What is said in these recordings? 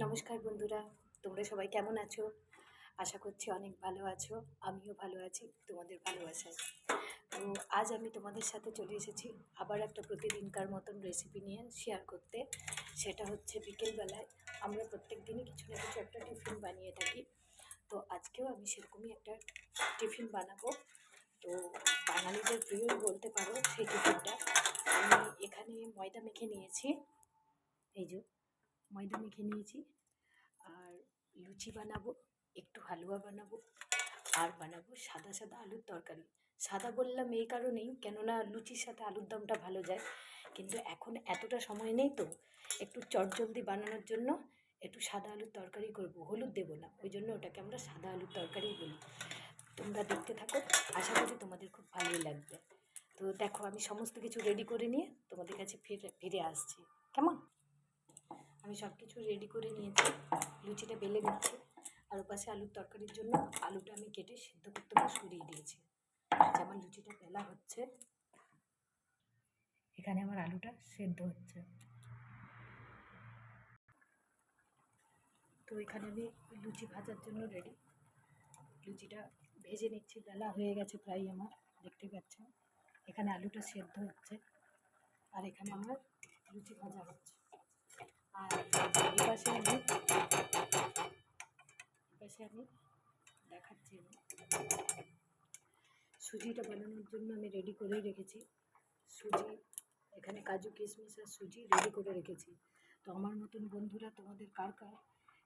নমস্কার বন্ধুরা, তোমরা সবাই কেমন আছো? আশা করছি অনেক ভালো আছো। আমিও ভালো আছি তোমাদের ভালোবাসায়। তো আজ আমি তোমাদের সাথে চলে এসেছি আবার একটা প্রতিদিনকার মতন রেসিপি নিয়ে শেয়ার করতে। সেটা হচ্ছে বিকেলবেলায় আমরা প্রত্যেক দিনই কিছু না কিছু একটা টিফিন বানিয়ে থাকি। তো আজকেও আমি সেরকমই একটা টিফিন বানাবো। তো বাঙালিদের প্রিয় বলতে পারো সেই টিফিনটা। আমি এখানে ময়দা মেখে নিয়েছি, এই যে ময়দা মেখে নিয়েছি, আর লুচি বানাবো, একটু হালুয়া বানাবো, আর বানাবো সাদা সাদা আলুর তরকারি। সাদা বললাম এই কারণেই, কেননা লুচির সাথে আলুর দমটা ভালো যায়, কিন্তু এখন এতটা সময় নেই, তো একটু চটজলদি বানানোর জন্য একটু সাদা আলুর তরকারি করব। হলুদ দেবো না, ওই জন্য ওটাকে আমরা সাদা আলুর তরকারি বলি। তোমরা দেখতে থাকো, আশা করি তোমাদের খুব ভালোই লাগবে। তো দেখো, আমি সমস্ত কিছু রেডি করে নিয়ে তোমাদের কাছে ফিরে আসছি, কেমন? আমি সব কিছু রেডি করে নিয়েছি, লুচিটা বেলে নিচ্ছি, আর ওপাশে আলুর তরকারির জন্য আলুটা আমি কেটে সিদ্ধ করতে বসিয়ে দিয়েছি। আমার লুচিটা বেলা হচ্ছে, এখানে আমার আলুটা সেদ্ধ হচ্ছে। তো এখানে আমি লুচি ভাজার জন্য রেডি, লুচিটা ভেজে নিচ্ছি। বেলা হয়ে গেছে প্রায় আমার, দেখতে পাচ্ছেন। এখানে আলুটা সেদ্ধ হচ্ছে, আর এখানে আমার লুচি ভাজা হচ্ছে। আর এপাশে আমি দেখাচ্ছি, সুজিটা বানানোর জন্য আমি রেডি করেই রেখেছি। সুজি, এখানে কাজু কিশমিশ আর সুজি রেডি করে রেখেছি। তো আমার মতন বন্ধুরা, তোমাদের কার কার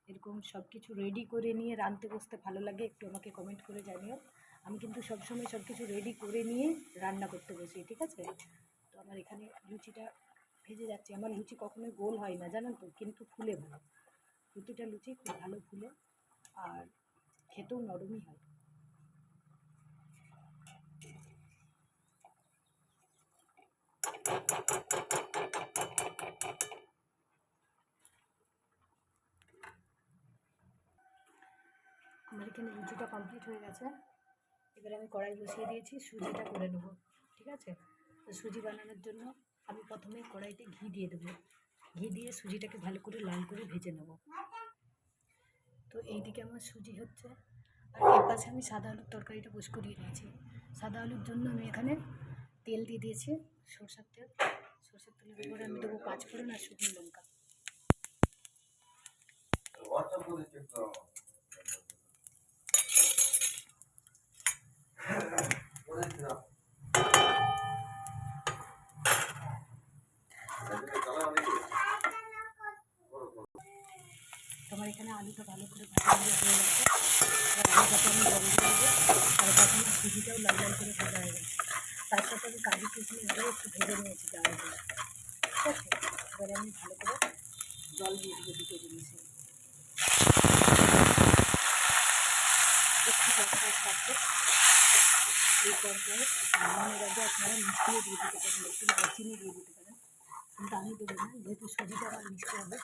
এরকম সব কিছু রেডি করে নিয়ে রাঁধতে বসতে ভালো লাগে, একটু আমাকে কমেন্ট করে জানিও। আমি কিন্তু সবসময় সব কিছু রেডি করে নিয়ে রান্না করতে বসি, ঠিক আছে? তো আমার এখানে লুচিটা ভেজে যাচ্ছে। আমার লুচি কখনোই গোল হয় না, জানেন তো, কিন্তু ফুলে ভালো। প্রতিটা লুচি খুব ভালো ফুলে, আর খেতেও নরমই হয়। আমার এখানে লুচিটা কমপ্লিট হয়ে গেছে। এবারে আমি কড়াই বসিয়ে দিয়েছি, সুজিটা করে নেবো, ঠিক আছে? তো সুজি বানানোর জন্য আমি প্রথমেই কড়াইতে ঘি দিয়ে দেবো। ঘি দিয়ে সুজিটাকে ভালো করে লাল করে ভেজে নেব। তো এইদিকে আমার সুজি হচ্ছে, আর এর পাশে আমি সাদা আলুর তরকারিটা বস করিয়ে নিয়েছি। সাদা আলুর জন্য আমি এখানে তেল দিয়ে দিয়েছি, সরষের তেল। সরষের তেলের উপরে আমি দেবো 5 ফোড়ন আর শুকনো লঙ্কা। তোমার এখানে আলুটা ভালো করে ভাজা হয়ে গেছে, আর আলুটাকে আমি জল দিয়ে দেবো। আর তারপরে সুজিটাও লাল লাল করে ভাজা হয়ে গেছে। তার সাথে আমি কাজু কিশমিশ দিয়ে একটু ভেজে নিয়েছি জাল দিয়ে, ঠিক আছে? এবারে আমি ভালো করে জল দিয়ে দেবো দুটো জিনিসে, একটু কষানো থাকবে। এই পর্যায়ে নামানোর আগে আপনারা মিষ্টিও দিয়ে দিতে পারেন, একটু দারচিনি দিয়ে দিতে পারেন, কিন্তু আমি দেবো না, যেহেতু সুজিটা আমার মিষ্টি হবে,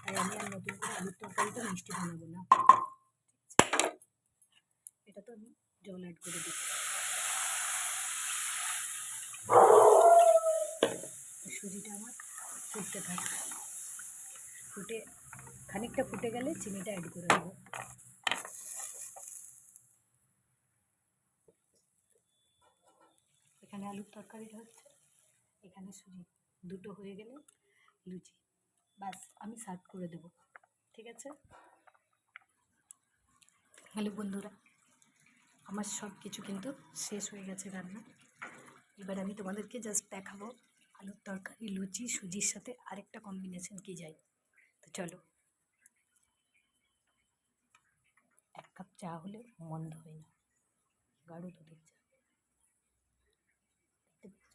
তাই আমি আর নতুন করে আলুর তরকারিটা মিষ্টি বানাবো না। এটা তো আমি জল অ্যাড করে দিচ্ছি। সুজিটা আমার ফুটতে থাকবে, খানিকটা ফুটে গেলে চিনিটা অ্যাড করে দেবো। এখানে আলুর তরকারিটা হচ্ছে, এখানে সুজি দুটো হয়ে গেলে লুচি, বাস আমি সার্ভ করে দেবো, ঠিক আছে? হ্যালো বন্ধুরা, আমার সব কিছু কিন্তু শেষ হয়ে গেছে রান্না। এবার আমি তোমাদেরকে জাস্ট দেখাবো আলুর তরকারি লুচি সুজির সাথে আরেকটা কম্বিনেশন কি যায়। তো চলো, 1 কাপ চা হলে মন্দ হয় না, গাঢ় দুধের চা। দেখতে পাচ্ছ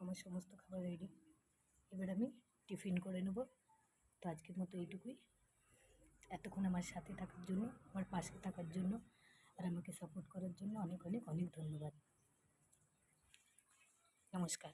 আমার সমস্ত খাবার রেডি, এবার আমি টিফিন করে নেব। তো আজকের মতো এইটুকুই। এতক্ষণ আমার সাথে থাকার জন্য, আমার পাশে থাকার জন্য, আর আমাকে সাপোর্ট করার জন্য অনেক অনেক অনেক ধন্যবাদ। নমস্কার।